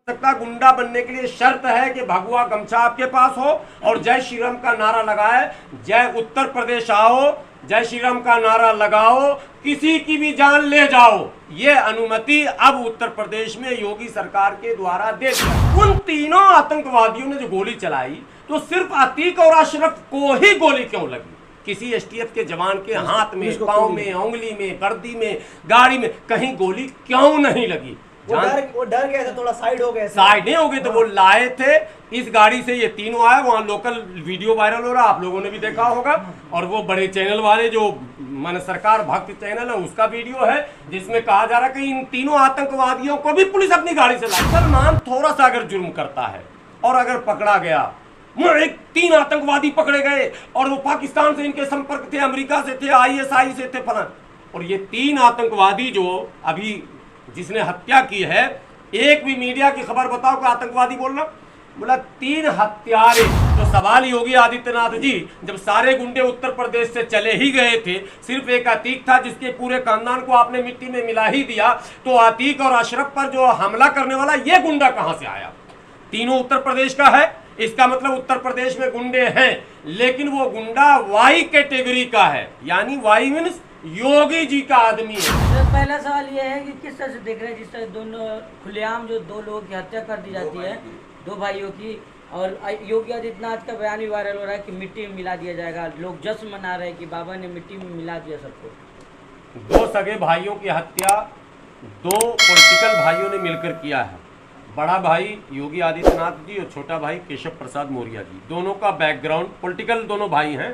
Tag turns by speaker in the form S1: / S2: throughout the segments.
S1: सकता गुंडा बनने के लिए शर्त है कि भगवा गमछा आपके पास हो और जय श्री राम का नारा लगाए, जय उत्तर प्रदेश आओ, जय श्री राम का नारा लगाओ, किसी की भी जान ले जाओ। ये अनुमति अब उत्तर प्रदेश में योगी सरकार के द्वारा दे दी। उन तीनों आतंकवादियों ने जो गोली चलाई तो सिर्फ अतीक और अशरफ को ही गोली क्यों लगी? किसी एसटीएफ के जवान के हाथ में, पांव में, उंगली में, वर्दी में, गाड़ी में कहीं गोली क्यों नहीं लगी?
S2: वो डर गए थे, थोड़ा साइड हो गए।
S1: साइड नहीं हो गए तो वो लाए थे इस गाड़ी से, ये तीनों आए। वहां लोकल वीडियो वायरल हो रहा, आप लोगों ने भी देखा होगा। और वो बड़े चैनल वाले जो मन सरकार भक्त चैनल है उसका वीडियो है जिसमें कहा जा रहा है कि इन तीनों आतंकवादियों को भी पुलिस अपनी गाड़ी से लाई। सलमान थोड़ा सा अगर जुर्म करता है और अगर पकड़ा गया, एक 3 आतंकवादी पकड़े गए और वो पाकिस्तान से इनके संपर्क थे, अमेरिका से थे, ISI से थे फलां, और ये 3 आतंकवादी जो अभी जिसने हत्या की है, एक भी मीडिया की खबर बताओ कि आतंकवादी बोलना, बोला 3 हत्यारे। तो सवाल योगी आदित्यनाथ जी, जब सारे गुंडे उत्तर प्रदेश से चले ही गए थे, सिर्फ एक अतीक था जिसके पूरे खानदान को आपने मिट्टी में मिला ही दिया, तो अतीक और अशरफ पर जो हमला करने वाला ये गुंडा कहां से आया? तीनों उत्तर प्रदेश का है, इसका मतलब उत्तर प्रदेश में गुंडे हैं, लेकिन वो गुंडा वाई कैटेगरी का है, यानी वाई मीन्स योगी जी का आदमी है।
S3: तो पहला सवाल ये है कि किस तरह से देख रहे हैं जिस तरह दोनों खुलेआम जो 2 लोगों की हत्या कर दी जाती है, 2 भाइयों की, और योगी आदित्यनाथ का बयान भी वायरल हो रहा है कि मिट्टी में मिला दिया जाएगा। लोग जश्न मना रहे हैं कि बाबा ने मिट्टी में मिला दिया सबको।
S1: 2 सगे भाइयों की हत्या 2 पॉलिटिकल भाइयों ने मिलकर किया है। बड़ा भाई योगी आदित्यनाथ जी और छोटा भाई केशव प्रसाद मौर्य जी, दोनों का बैकग्राउंड पॉलिटिकल, दोनों भाई हैं,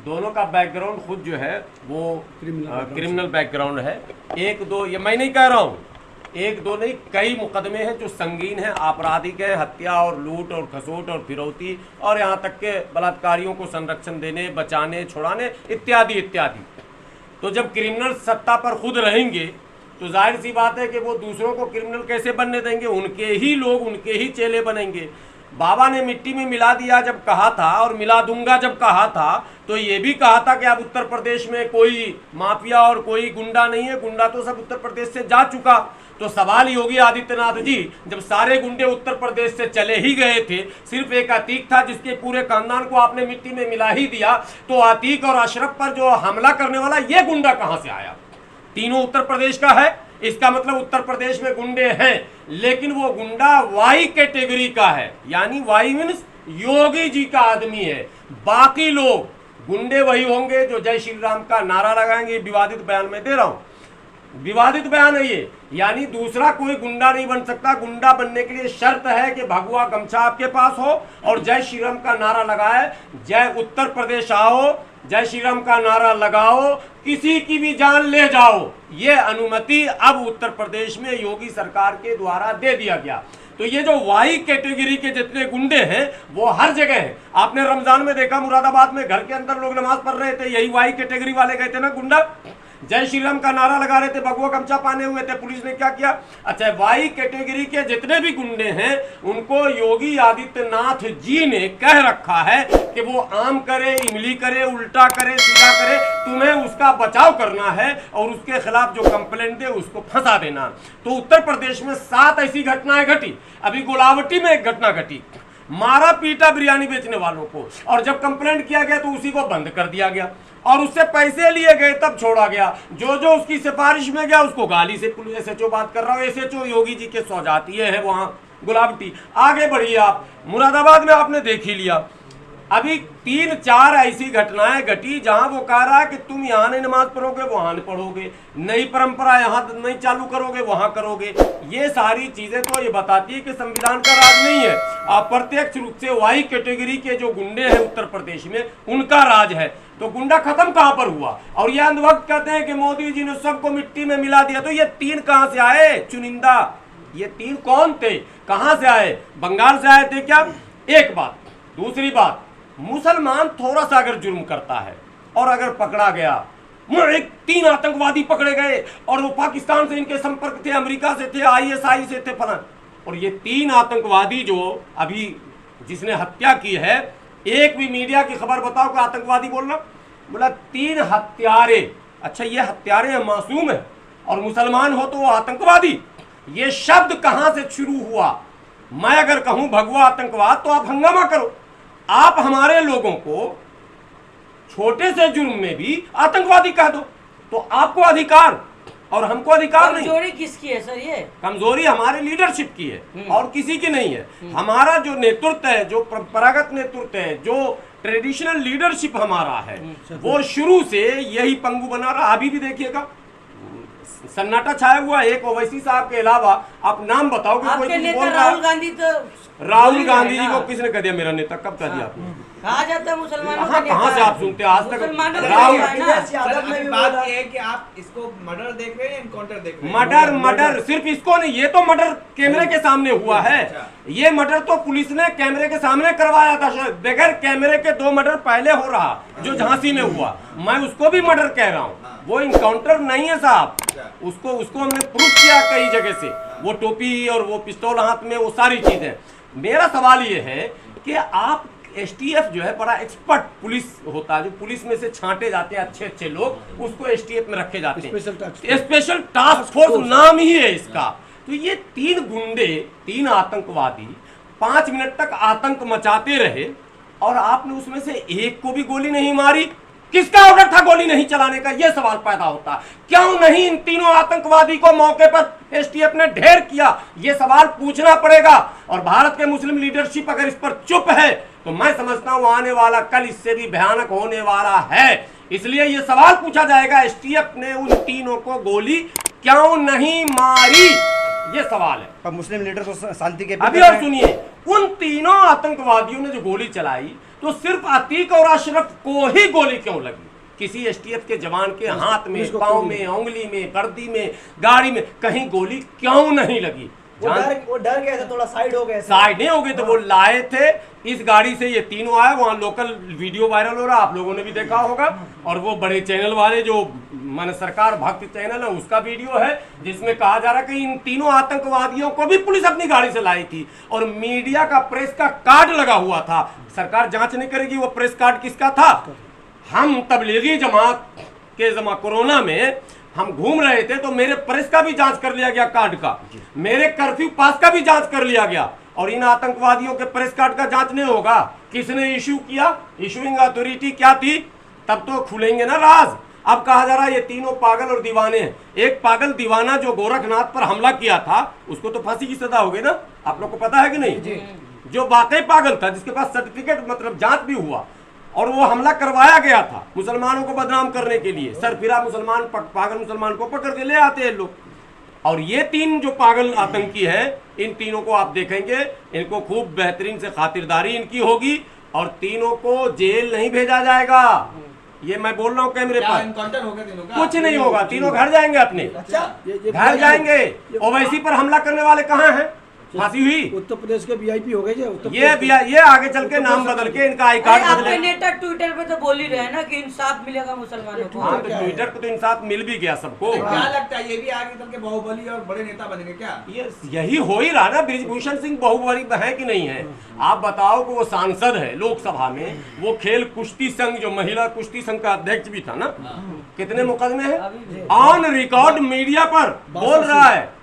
S1: दोनों का बैकग्राउंड खुद जो है वो क्रिमिनल बैकग्राउंड है। 1-2 ये मैं नहीं कह रहा हूँ, 1-2 नहीं, कई मुकदमे हैं जो संगीन हैं, आपराधिक है, हत्या और लूट और खसोट और फिरौती और यहाँ तक के बलात्कारियों को संरक्षण देने, बचाने, छुड़ाने इत्यादि इत्यादि। तो जब क्रिमिनल सत्ता पर खुद रहेंगे तो जाहिर सी बात है कि वो दूसरों को क्रिमिनल कैसे बनने देंगे? उनके ही लोग, उनके ही चेले बनेंगे। बाबा ने मिट्टी में मिला दिया जब कहा था और मिला दूंगा जब कहा था, तो ये भी कहा था कि अब उत्तर प्रदेश में कोई माफिया और कोई गुंडा नहीं है, गुंडा तो सब उत्तर प्रदेश से जा चुका। तो सवाल योगी आदित्यनाथ जी, जब सारे गुंडे उत्तर प्रदेश से चले ही गए थे, सिर्फ एक अतीक था जिसके पूरे खानदान को आपने मिट्टी में मिला ही दिया, तो अतीक और अशरफ पर जो हमला करने वाला ये गुंडा कहां से आया? तीनों उत्तर प्रदेश का है, इसका मतलब उत्तर प्रदेश में गुंडे हैं, लेकिन वो गुंडा वाई कैटेगरी का है, यानी वाई मीन्स योगी जी का आदमी है। बाकी लोग गुंडे वही होंगे जो जय श्री राम का नारा लगाएंगे। विवादित बयान में दे रहा हूं, विवादित बयान है ये, यानी दूसरा कोई गुंडा नहीं बन सकता। गुंडा बनने के लिए शर्त है कि भगवा गमछा आपके पास हो और जय श्री राम का नारा लगाए, जय उत्तर प्रदेश आओ, जय श्री राम का नारा लगाओ, किसी की भी जान ले जाओ। ये अनुमति अब उत्तर प्रदेश में योगी सरकार के द्वारा दे दिया गया। तो ये जो वाई कैटेगरी के जितने गुंडे हैं वो हर जगह हैं। आपने रमजान में देखा मुरादाबाद में घर के अंदर लोग नमाज पढ़ रहे थे, यही वाई कैटेगरी वाले गए थे ना गुंडा, जय श्री राम का नारा लगा रहे थे, भगवा गमछा पहने हुए थे। पुलिस ने क्या किया? अच्छा, वाई कैटेगरी के जितने भी गुंडे हैं उनको योगी आदित्यनाथ जी ने कह रखा है कि वो आम करे, इमली करे, उल्टा करे, सीधा करे, तुम्हें उसका बचाव करना है और उसके खिलाफ जो कंप्लेंट दे उसको फंसा देना। तो उत्तर प्रदेश में 7 ऐसी घटनाएं घटी। अभी गुलावटी में एक घटना घटी, मारा पीटा बिरयानी बेचने वालों को, और जब कंप्लेंट किया गया तो उसी को बंद कर दिया गया और उससे पैसे लिए गए तब छोड़ा गया। जो जो उसकी सिफारिश में गया उसको गाली से, पुलिस SHO बात कर रहा हूँ, SHO योगी जी के सौजातीय है वहां गुलावटी। आगे बढ़िए आप, मुरादाबाद में आपने देख ही लिया। अभी 3-4 ऐसी घटनाएं घटी जहां वो कह रहा है कि तुम यहाँ नहीं नमाज पढ़ोगे वहां नहीं पढ़ोगे, नई परंपरा यहाँ नहीं चालू करोगे वहां करोगे। ये सारी चीजें तो ये बताती है कि संविधान का राज नहीं है, अप्रत्यक्ष रूप से वाई कैटेगरी के जो गुंडे हैं उत्तर प्रदेश में उनका राज है। तो गुंडा खत्म कहां पर हुआ? और ये अंध वक्त कहते हैं कि मोदी जी ने सबको मिट्टी में मिला दिया। तो ये 3 कहां से आए? चुनिंदा, ये 3 कौन थे, कहां से आए? बंगाल से आए थे क्या? एक बात। दूसरी बात, मुसलमान थोड़ा सा अगर जुर्म करता है और अगर पकड़ा गया, 3 आतंकवादी पकड़े गए और वो पाकिस्तान से इनके संपर्क थे, अमेरिका से थे, ISI से थे फलां, और ये 3 आतंकवादी जो अभी जिसने हत्या की है, एक भी मीडिया की खबर बताओ कि आतंकवादी बोलना, बोला 3 हत्यारे। अच्छा, ये हत्यारे मासूम है और मुसलमान हो तो वो आतंकवादी। ये शब्द कहां से शुरू हुआ? मैं अगर कहूं भगवा आतंकवाद तो आप हंगामा करो। आप हमारे लोगों को छोटे से जुर्म में भी आतंकवादी कह दो, तो आपको अधिकार और हमको अधिकार नहीं।
S3: कमजोरी किसकी है सर? ये
S1: कमजोरी हमारे लीडरशिप की है और किसी की नहीं है। हमारा जो नेतृत्व है, जो परंपरागत नेतृत्व है, जो ट्रेडिशनल लीडरशिप हमारा है, वो शुरू से यही पंगु बना रहा। अभी भी देखिएगा सन्नाटा छाया हुआ। एक ओवैसी साहब के अलावा आप नाम बताओ कि कोई
S3: आपके
S1: कुछ
S3: नेता
S1: बोल रहा
S3: राहुल
S1: है?
S3: गांधी तो
S1: राहुल गांधी जी को किसने कह दिया मेरा नेता? कब कह दिया आपने?
S3: कहा जाता है मुसलमानों का
S1: कहाँ
S3: नेता
S1: कहाँ से
S3: है।
S1: आप सुनते हैं आज तक?
S3: मुसलमानों का
S1: राहुल
S3: नेता है ना।
S2: अखिलेश यादव ने
S4: अभी
S2: भी
S4: बात
S2: बोला।
S4: ये है कि आप इसको मर्डर देख रहे हैं या एनकाउंटर देख रहे हैं?
S1: मर्डर मर्डर सिर्फ इसको नहीं, ये तो मर्डर कैमरे के सामने हुआ है। ये मर्डर तो पुलिस ने कैमरे के सामने करवाया था। बगैर कैमरे के 2 मर्डर पहले हो रहा, जो झांसी में हुआ, मैं उसको भी मर्डर कह रहा हूँ। वो इनकाउंटर नहीं है साहब। उसको हमने प्रूफ किया कई जगह से, वो टोपी और वो पिस्तौल हाथ में, वो सारी चीजें। मेरा सवाल ये है कि आप एसटीएफ जो है बड़ा एक्सपर्ट पुलिस होता है, जो पुलिस में से छांटे जाते हैं अच्छे अच्छे लोग, उसको एसटीएफ में रखे जाते हैं। स्पेशल टास्क फोर्स नाम ही है इसका। तो ये 3 गुंडे, 3 आतंकवादी 5 मिनट तक आतंक मचाते रहे और आपने उसमें से एक को भी गोली नहीं मारी। किसका ऑर्डर था गोली नहीं चलाने का? यह सवाल पैदा होता है। क्यों नहीं इन तीनों आतंकवादी को मौके पर एसटीएफ ने ढेर किया? यह सवाल पूछना पड़ेगा। और भारत के मुस्लिम लीडरशिप अगर इस पर चुप है तो मैं समझता हूं आने वाला कल इससे भी भयानक होने वाला है। इसलिए यह सवाल पूछा जाएगा, एसटीएफ ने उन तीनों को गोली क्यों नहीं मारी? ये सवाल है।
S2: पर मुस्लिम लीडर तो शांति के
S1: अभी और सुनिए, उन तीनों आतंकवादियों ने जो गोली चलाई तो सिर्फ अतीक और अशरफ को ही गोली क्यों लगी? किसी एसटीएफ के जवान के हाथ में, पांव में, उंगली में, गर्दी में, गाड़ी में कहीं गोली क्यों नहीं लगी?
S2: वो डर गए थे, थोड़ा साइड हो गए।
S1: साइड नहीं हो गए तो वो लाए थे इस गाड़ी से। ये तीनों आए, वहां लोकल वीडियो वायरल हो रहा, आप लोगों ने भी देखा होगा। और वो बड़े चैनल वाले जो मन सरकार भक्त चैनल है, उसका वीडियो है जिसमें कहा जा रहा है कि इन तीनों आतंकवादियों को भी पुलिस अपनी गाड़ी से लाई थी और मीडिया का प्रेस का कार्ड लगा हुआ था। सरकार जांच नहीं करेगी वो प्रेस कार्ड किसका था? हम तबलीगी जमात के कोरोना में हम घूम रहे थे तो मेरे प्रेस का भी जांच कर लिया गया, कार्ड का, मेरे कर्फ्यू पास का भी जांच कर लिया गया। और इन आतंकवादियों के प्रेस कार्ड का जांच नहीं होगा? किसने इश्यू किया? इशूइंग अथॉरिटी क्या थी? तब तो खुलेंगे ना राज। अब कहा जा रहा है ये तीनों पागल और दीवाने हैं। एक पागल दीवाना जो गोरखनाथ पर हमला किया था उसको तो फांसी की सजा हो गई ना, आप लोग को पता है कि नहीं? जो वाकई पागल था, जिसके पास सर्टिफिकेट मतलब जांच भी हुआ और वो हमला करवाया गया था मुसलमानों को बदनाम करने के लिए, सरफिरा मुसलमान पागल मुसलमान को पकड़ के ले आते हैं लोग। और ये 3 जो पागल आतंकी हैं, इन तीनों को आप देखेंगे, इनको खूब बेहतरीन से खातिरदारी इनकी होगी और तीनों को जेल नहीं भेजा जाएगा। ये मैं बोल रहा हूँ कैमरे पर।
S4: एनकाउंटर होगा तीनों का?
S1: कुछ नहीं होगा, तीनों घर जाएंगे अपने।
S2: अच्छा,
S1: घर जाएंगे। ओवैसी पर हमला करने वाले कहाँ हैं? फांसी हुई।
S5: उत्तर प्रदेश के वीआईपी हो गए
S1: ये आगे चल के नाम बदल के इनका आई कार्ड
S3: आपके
S1: बदले।
S3: नेता ट्विटर पे तो बोल ही रहे हैं ना कि इंसाफ मिलेगा मुसलमानों को।
S1: हाँ, तो ट्विटर पे तो इंसाफ मिल भी गया सबको।
S4: क्या लगता है ये भी आगे चल के बाहुबली और बड़े नेता बनेंगे क्या?
S1: यही हो ही रहा ना। बृजभूषण सिंह बाहुबली है कि नहीं है? आप बताओ कि वो सांसद है लोकसभा में, वो खेल कुश्ती संघ जो महिला कुश्ती संघ का अध्यक्ष भी था ना, कितने मुकदमे हैं ऑन रिकॉर्ड मीडिया पर बोल रहा है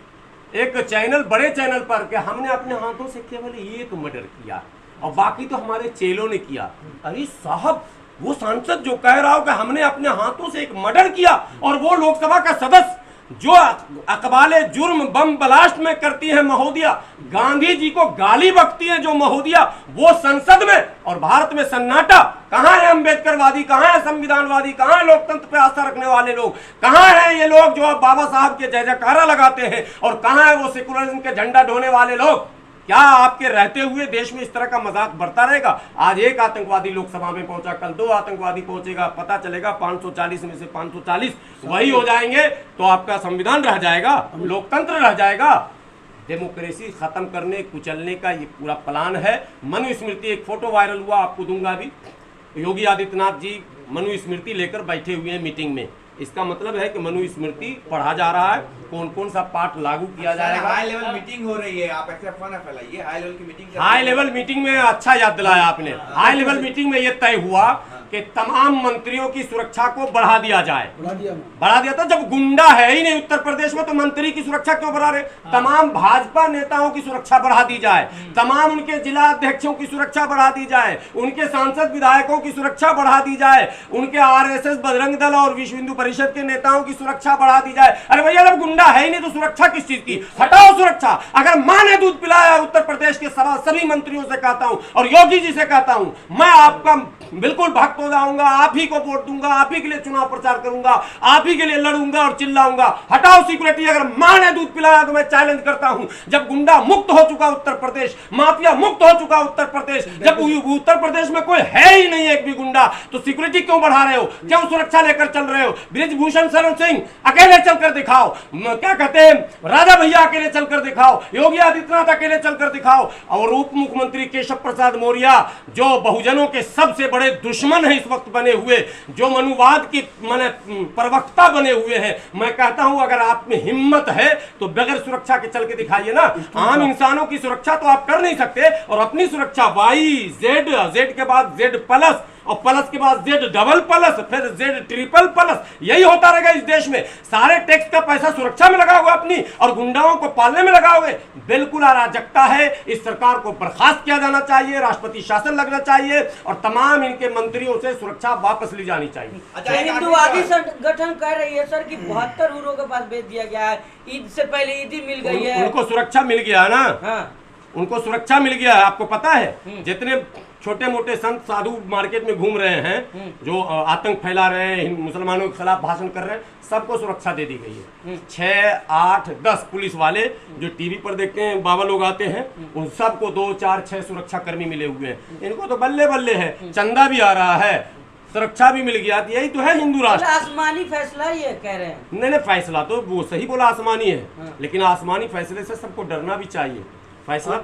S1: एक चैनल, बड़े चैनल पर, कि हमने अपने हाथों से केवल 1 मर्डर किया और बाकी तो हमारे चेलों ने किया। अरे साहब, वो सांसद जो कह रहा हो कि हमने अपने हाथों से 1 मर्डर किया और वो लोकसभा का सदस्य जो अकबाले जुर्म बम ब्लास्ट में करती है महोदया, गांधी जी को गाली बकती है जो महोदया, वो संसद में, और भारत में सन्नाटा। कहां है अम्बेडकरवादी? कहां है संविधानवादी? कहां है लोकतंत्र पे आस्था रखने वाले लोग? कहां है ये लोग जो अब बाबा साहब के जय जयकारा लगाते हैं? और कहां है वो सेकुलरिज्म के झंडा ढोने वाले लोग? क्या आपके रहते हुए देश में इस तरह का मजाक बढ़ता रहेगा? आज 1 आतंकवादी लोकसभा में पहुंचा, कल 2 आतंकवादी पहुंचेगा, पता चलेगा 540 में से 540 वही हो जाएंगे, तो आपका संविधान रह जाएगा, लोकतंत्र रह जाएगा। डेमोक्रेसी खत्म करने, कुचलने का ये पूरा प्लान है। मनुस्मृति, एक फोटो वायरल हुआ, आपको दूंगा अभी। योगी आदित्यनाथ जी मनुस्मृति लेकर बैठे हुए हैं मीटिंग में। इसका मतलब है कि मनुस्मृति पढ़ा जा रहा है, कौन कौन सा पाठ लागू किया जाएगा।
S4: हाई लेवल मीटिंग हो रही है, आप ऐसे अफवाह ना फैलाइए। हाई लेवल की मीटिंग,
S1: हाई लेवल मीटिंग में अच्छा याद दिलाया आपने। हाई लेवल मीटिंग में यह तय हुआ कि तमाम मंत्रियों की सुरक्षा को बढ़ा दिया जाए।
S2: बढ़ा दिया
S1: तो जब गुंडा है ही नहीं उत्तर प्रदेश में तो मंत्री की सुरक्षा क्यों बढ़ा रहे? तमाम भाजपा नेताओं की सुरक्षा बढ़ा दी जाए, तमाम उनके जिला अध्यक्षों की सुरक्षा बढ़ा दी जाए, उनके सांसद विधायकों की सुरक्षा बढ़ा दी जाए, उनके आरएसएस बजरंग दल और विश्व हिंदू परिषद के नेताओं की सुरक्षा बढ़ा दी जाए। अरे भैया जब गुंडा है ही नहीं तो सुरक्षा किस चीज की? हटाओ सुरक्षा। अगर मां ने दूध पिलाया उत्तर प्रदेश के सभी मंत्रियों से कहता हूं और योगी जी से कहता हूं, मैं आपका बिल्कुल भक्त हो जाऊंगा, आप ही को वोट दूंगा, आप ही के लिए चुनाव प्रचार करूंगा, आप ही के लिए लड़ूंगा और चिल्लाऊंगा। हटाओ सिक्योरिटी। अगर मां ने दूध पिलाया तो मैं चैलेंज करता हूं, जब गुंडा मुक्त हो चुका उत्तर प्रदेश, माफिया मुक्त हो चुका उत्तर प्रदेश, जब उत्तर प्रदेश में कोई है ही नहीं एक भी गुंडा, तो सिक्योरिटी क्यों बढ़ा रहे हो? क्यों सुरक्षा लेकर चल रहे हो? ब्रिजभूषण शरण सिंह अकेले चलकर दिखाओ, क्या कहते हैं, राजा भैया अकेले चलकर दिखाओ, योगी आदित्यनाथ अकेले चलकर दिखाओ, और उप मुख्यमंत्री केशव प्रसाद मौर्य जो बहुजनों के सबसे बड़े दुश्मन है इस वक्त बने हुए, जो मनुवाद की माने प्रवक्ता बने हुए हैं, मैं कहता हूं अगर आप में हिम्मत है तो बगैर सुरक्षा के चल के दिखाइए ना। आम इंसानों की सुरक्षा तो आप कर नहीं सकते, और अपनी सुरक्षा वाई जेड, जेड के बाद जेड प्लस, और प्लस के बाद जेड डबल प्लस, फिर जेड ट्रिपल प्लस, यही होता रहेगा इस देश में। सारे टैक्स का पैसा सुरक्षा में लगाओगे अपनी, और गुंडाओं को पालने में लगाओगे। बिल्कुल अराजकता है। इस सरकार को बर्खास्त किया जाना चाहिए, राष्ट्रपति शासन लगना चाहिए, और तमाम इनके मंत्रियों से सुरक्षा वापस ली जानी चाहिए।
S3: अच्छा, हिंदुवादी संगठन कह रही है सर कि 72 हुरों के पास भेज दिया गया है, ईद से पहले ईद ही मिल गई है,
S1: उनको सुरक्षा मिल गया है ना।
S3: हाँ,
S1: उनको सुरक्षा मिल गया है। आपको पता है जितने छोटे मोटे संत साधु मार्केट में घूम रहे हैं, जो आतंक फैला रहे हैं, मुसलमानों के खिलाफ भाषण कर रहे हैं, सबको सुरक्षा दे दी गई है। 6, 8, 10 पुलिस वाले जो टीवी पर देखते हैं, बाबा लोग आते हैं, उन सबको 2, 4, 6 सुरक्षा कर्मी मिले हुए हैं। इनको तो बल्ले बल्ले है, चंदा भी आ रहा है, सुरक्षा भी मिल गया। यही तो है हिंदू राष्ट्र।
S3: आसमानी फैसला ये कह रहे हैं।
S1: नहीं, फैसला तो वो सही बोला, आसमानी है, लेकिन आसमानी फैसले से सबको डरना भी चाहिए। फैसला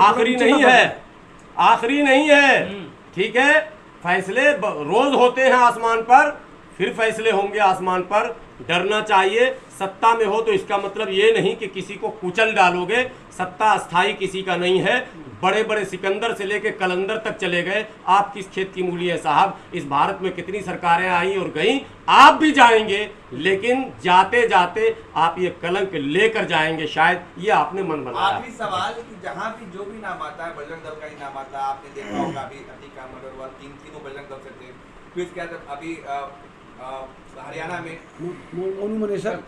S1: आखिरी नहीं है, आखिरी नहीं है, ठीक है। फैसले रोज होते हैं आसमान पर, फिर फैसले होंगे आसमान पर। डरना चाहिए। सत्ता में हो तो इसका मतलब ये नहीं कि किसी को कुचल डालोगे। सत्ता अस्थाई किसी का नहीं है। बड़े बड़े सिकंदर से लेके कलंदर तक चले गए। आप किस खेत की मूली है साहब? इस भारत में कितनी सरकारें आई और गई, आप भी जाएंगे, लेकिन जाते जाते आप ये कलंक लेकर जाएंगे शायद, ये आपने मन बनाया।
S4: आखिरी सवाल कि जहाँ भी जो भी नाम आता है, बजरंग दल का ही नाम आता है। आपने देखा होगा अभी अतीक अहमद अग्रवाल तीनों बजरंग दल से थे। फिर क्या अभी हरियाणा में
S2: मोनू मनेसर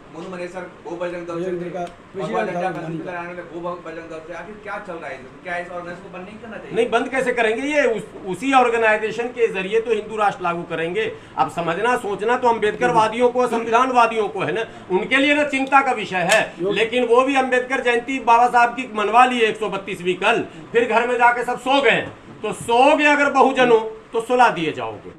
S4: वो बजरंग दल से थे, भगवान नड्डा हरियाणा में वो बजरंग दल से। आखिर क्या चल रहा है? क्या इस ऑर्गेनाइजेशन को बंद नहीं करना चाहिए?
S1: नहीं, बंद कैसे करेंगे? ये उसी ऑर्गेनाइजेशन के जरिए तो हिंदू राष्ट्र लागू करेंगे। अब समझना सोचना तो अम्बेडकरवादियों को, संविधानवादियों को है ना, उनके लिए ना चिंता का विषय है। लेकिन वो भी अम्बेडकर जयंती बाबा साहब की मनवा ली 132वीं कल, फिर घर में जाके सब सो गए। तो सो गए अगर बहुजनों तो सुला दिए जाओगे।